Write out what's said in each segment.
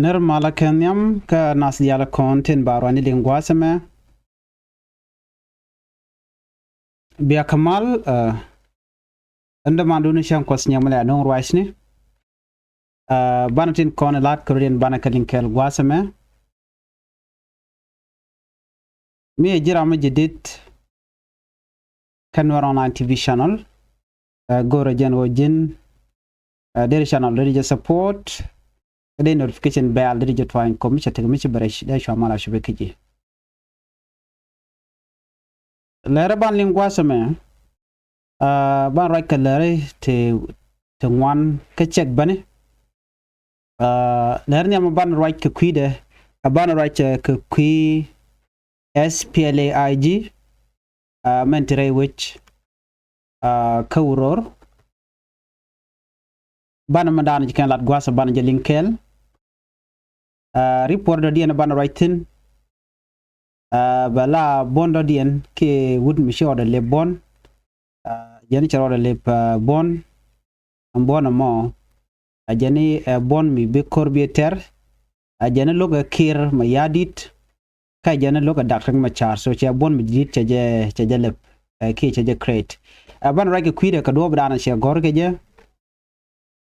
Nirmala kenyam ka nas diala kontin barwani lingwasame biya kamal anda manduni shan kwasnya mala non ruwaisni banatin kone lat korean bana kalinkel gwasame mi jira ma jidit kanwar online tv channel goro jen wojin deri channel deri support the notification bell did you try and commission to commission barish da shamala shubekiji lere ban lingwasame ban right kalere te wan ka check bane lere nyama ban right ka kwide ban right ka kwi SPLAIG mentere which kawror ban madana jikan lat gwasa ban jelinkel report do dien ban writing bala bondo dien ke wood mi shoda le bon jeni charo le bon ambona mo ajeni bon mi be corbieter ajeni loga kir ma yadit ka jeni loga dakrak ma char so che bon mi dit che le ke che crate ban rage kwide ka do bana che gorge je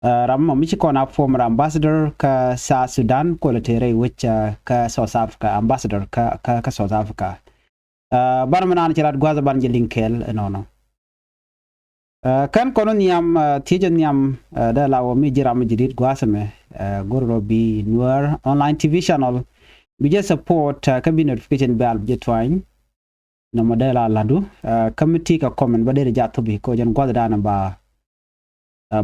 ramma michi kona former ambassador ka South Sudan ko letere which ka South Africa ambassador ka South Africa bar manan cirat gwaza ban jelinkel no kan kono niam tijen niam da lawo mi jira mi jidit gwasame gorro bi noir online tv channel bi je support ka bi notification bell je twine no modela ladu committee ka comment ba de jatto bi ko jen gwaza dana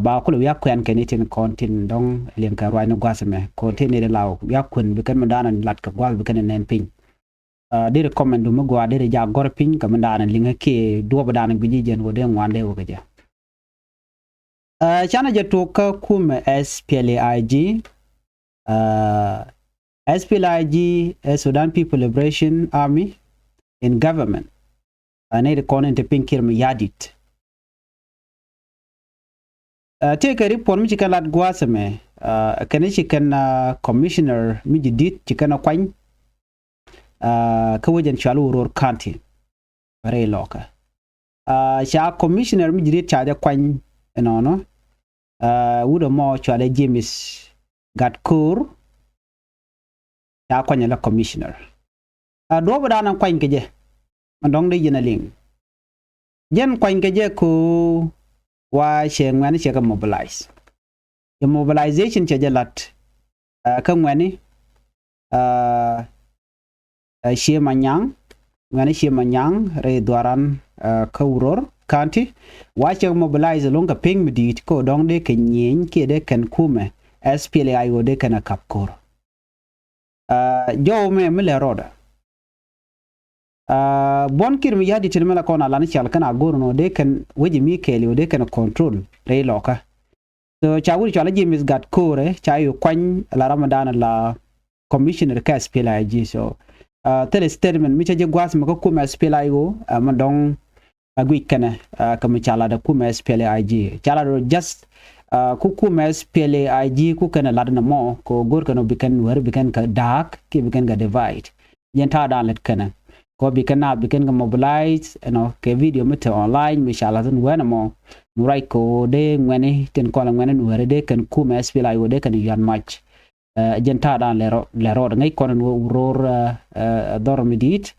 ba ko ya kwen kenitin kontin dong len ka rwai no gwasame kontin ne law ya kun bi kan mandana lat ka gwal bi kan nen pin de recommend mo gwa de ja gor pin ka mandana linga ke do ba dana bi jen wo de ngwande wo ga ja chana je to ka kum SPLAIG SPLAIG Sudan People Liberation Army in government ne de konen te pin kirma yadit take a report mi chikan lat gwasame kan chikan commissioner mi jidit chikan kwany ka wajen chalu ror county bare loka cha commissioner mi jidit cha kwany no wudo mo chale James Gatkur cha kwanya la commissioner do bada nan kwany keje mandong de yenaling jen kwany keje ko wa shengwani cheka mobilize the mobilization cha jalat ka ngwani shemanyang re dwaran kawror county wa cha mobilize longa ping midit ko dong de kenyen ke de kan kume SPLAI wo de kana kapkor jo me mele roda bon kir mi yadi tilmela kona lani chal kana gorno de kan weji mi keli de kan control re loka so chawuri chala James gat kore chayu kwany la ramadan la commissioner ka SPLAIG so tele statement mi chaje gwas mako kuma SPLAIG mandong agui kana kam chala da kuma SPLAIG chala just ku kuma SPLAIG ku kana ladna mo ko gor kana bikan wer bikan ka dark ki bikan ga divide yenta dan let kana ko bi kana bikin ga mobilize ke video mete online mishala tun wana mo nurai ko de ngene ten ko la ngene nuare de kan kuma SPLAIG wo de kan yan match jenta dan lero ngai kon ror dor midit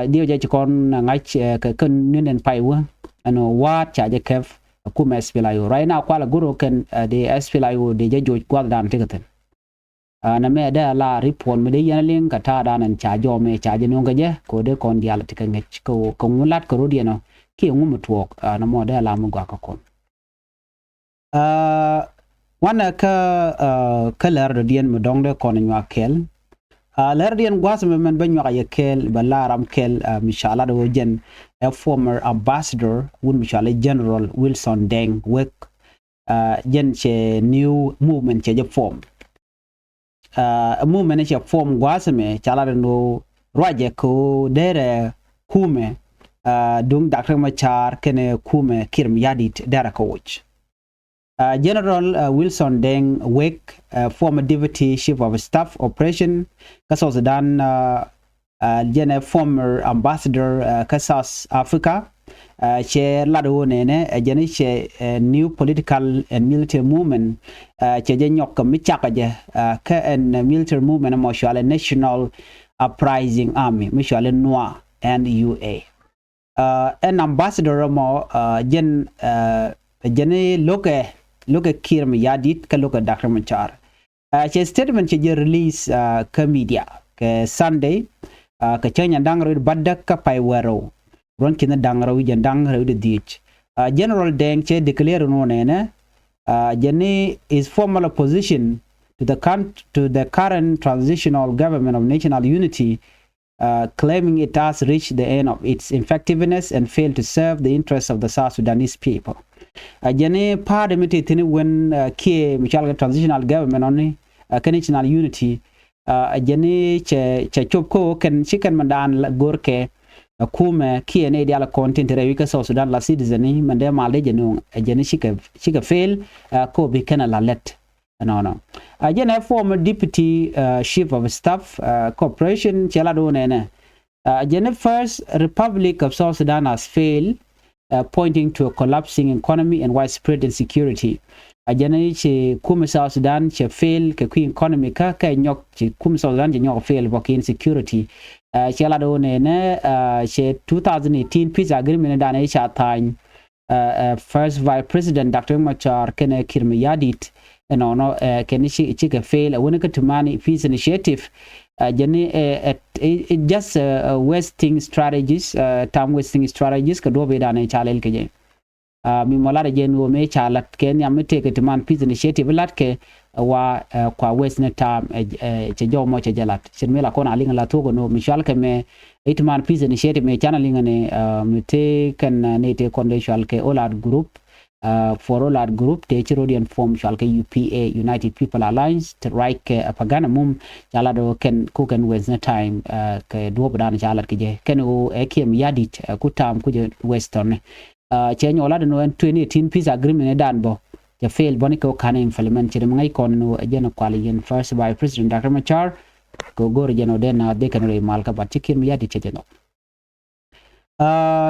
dio je kon ngai ka kun nen pai wa wat cha je kef kuma SPLAIG right now kwala guru kan de SPLAIG de je joj kwal dan tikaten na me da la report me de yanling ka ta da nan cha jo me cha je non ga je ko de kon dial tika ngech ko ngulat ko rodi no ki ngum tuok na mo da la mu gwa ka kon wana ka lar de dien mo dong de kon nya kel lar dien gwas me men ban nya ya kel balaram kel mishala do jen a former ambassador won mishala general Wilson Deng work jen che new movement che je form movement che form gwasame chala no roje ko dere kume dung dakra machar kene kume kirm yadit dara coach General Wilson Deng Wake, former deputy chief of staff operation, South Sudan, former ambassador South Africa, che lado nene jeni che new political and military movement che je nyok mi chaka je ka en military movement mo shale National Uprising Army mi shale NUA NUA an ambassador mo jeni loke kir mi yadit ka loke Dr. Machar che statement che je release ka media ke Sunday ka chenya dangro badak ka pai wero ron kina dangra wi dangra wi dich General Deng che declare no nene jeni is formal opposition to the current transitional government of national unity, claiming it has reached the end of its effectiveness and failed to serve the interests of the South Sudanese people. Jeni parliament tini when ke michal transitional government only national unity jeni che chopko ken chicken mandan gorke kume kiene diala content rewika South Sudan la citizen mande malde jenu jeni shika fail ko bi kana la let no jeni former deputy chief of staff corporation chela do nene jeni first Republic of South Sudan has failed, pointing to a collapsing economy and widespread insecurity. Jeni che kume South Sudan che fail ke ku economy ka nyok che kume South Sudan nyok fail bo insecurity chela do nene che 2018 peace agreement dane cha tan first vice president Dr. Machar kene kirmi yadit no kene chike fail when ka tumani peace initiative jeni it just wasting strategies time wasting strategies ka do be dane chalel ke mi molare jen wo me chalat ken yamete ke tuman peace initiative lat ke wa kwa west na tam che jo mo che jalat sirmela kona alinga la togo no mishal ke me itman peace initiative me channeling ne mite kan ne te conditional ke olad group for olad group te chirodian form shal ke UPA United People Alliance to right ke apagana mum jala do ken ku ken west na time ke do bodan jalat ke je ken o ekiem yadit kutam kuje western che nyola no 2018 peace agreement dan bo the fail boniko kana implement che ngai kon no jeno kwali yen first by president Dr. Machar go gor jeno den na de kan re malka batikin mi yadi che jeno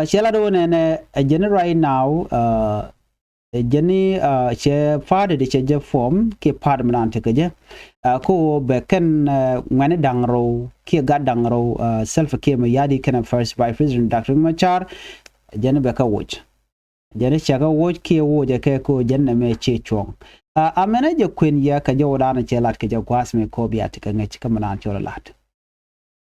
shela do ne jeno right now jeni che father de che form ke parliament ke je ko be ken ngane dangro ke ga dangro self ke mi yadi kan first by president Dr. Machar jeno be ka watch jene chaga woj ke woje ke ko jenne me che chong amene je kwen ya ka jo dana che lat ke jo kwas me ko biat ka ngech ka manan cho lat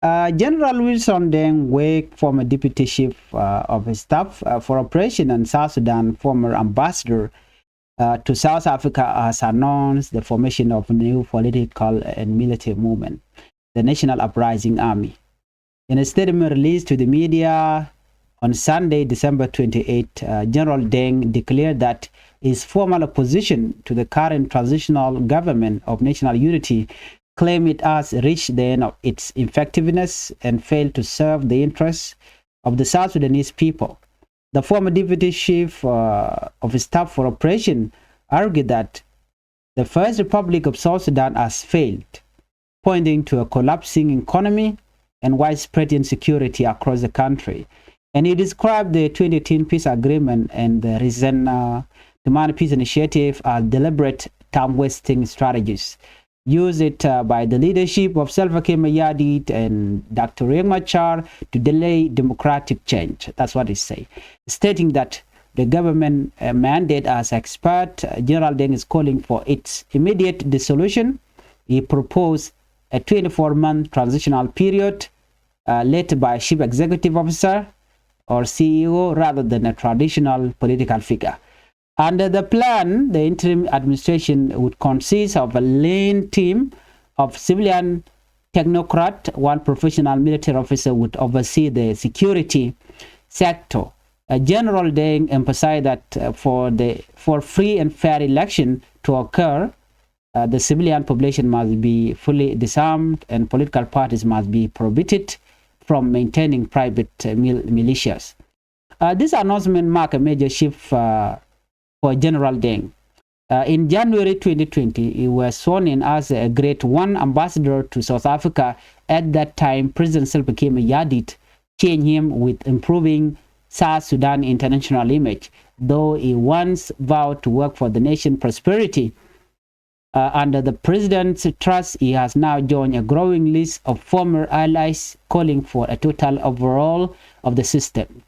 General Wilson Deng Wake, former deputy chief of staff for operation in South Sudan, former ambassador to South Africa, has announced the formation of a new political and military movement, the National Uprising Army. In a statement released to the media on Sunday, December 28, General Deng declared that his formal opposition to the current transitional government of national unity claimed it has reached the end of its effectiveness and failed to serve the interests of the South Sudanese people. The former deputy chief of staff for operation argued that the First Republic of South Sudan has failed, pointing to a collapsing economy and widespread insecurity across the country. And he described the 2018 peace agreement and the recent Demand Peace Initiative as deliberate time-wasting strategies used by the leadership of Salva Kiir Mayardit and Dr. Riek Machar to delay democratic change. That's what he said, stating that the government mandate as expert, General Deng is calling for its immediate dissolution. He proposed a 24-month transitional period led by a chief executive officer or CEO rather than a traditional political figure. Under the plan, the interim administration would consist of a lean team of civilian technocrat. One professional military officer would oversee the security sector. General Deng emphasized that for free and fair election to occur, the civilian population must be fully disarmed and political parties must be prohibited from maintaining private militias. This announcement marked a major shift for General Deng. In January 2020, he was sworn in as a Grade 1 ambassador to South Africa. At that time, President Salva Kiir Mayardit changed him with improving South Sudan international image, though he once vowed to work for the nation's prosperity. Under the president's trust, he has now joined a growing list of former allies calling for a total overhaul of the system.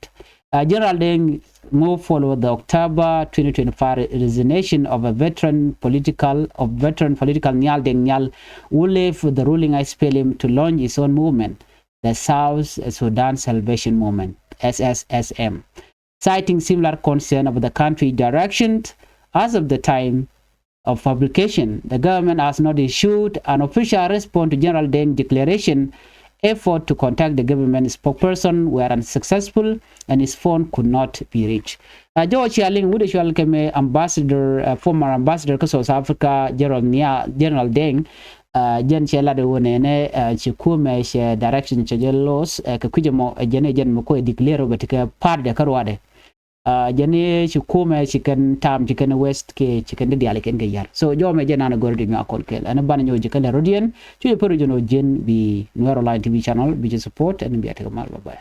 General Deng moved followed the October 2025 resignation of veteran political Nyal Deng Nyal, who left the ruling SPLM to launch his own movement, the South Sudan Salvation Movement, SSSM, citing similar concern about the country's direction. As of the time of publication, the government has not issued an official response to General Deng's declaration. Effort to contact the government spokesperson were unsuccessful, and his phone could not be reached. George Yaling would welcome ambassador, former ambassador to South Africa, General Deng. Jen chela de wonene chikume she direction chejelos kakujemo jen mko declare betika part de karwade. Jene chikume chicken tam chicken west ke chicken de diale ken gayar. So jo me jena na gordi mi akol kel ana ban nyo chicken rodian chu peru jono jen bi Nuero Line TV channel bi support and bi atakamal bye.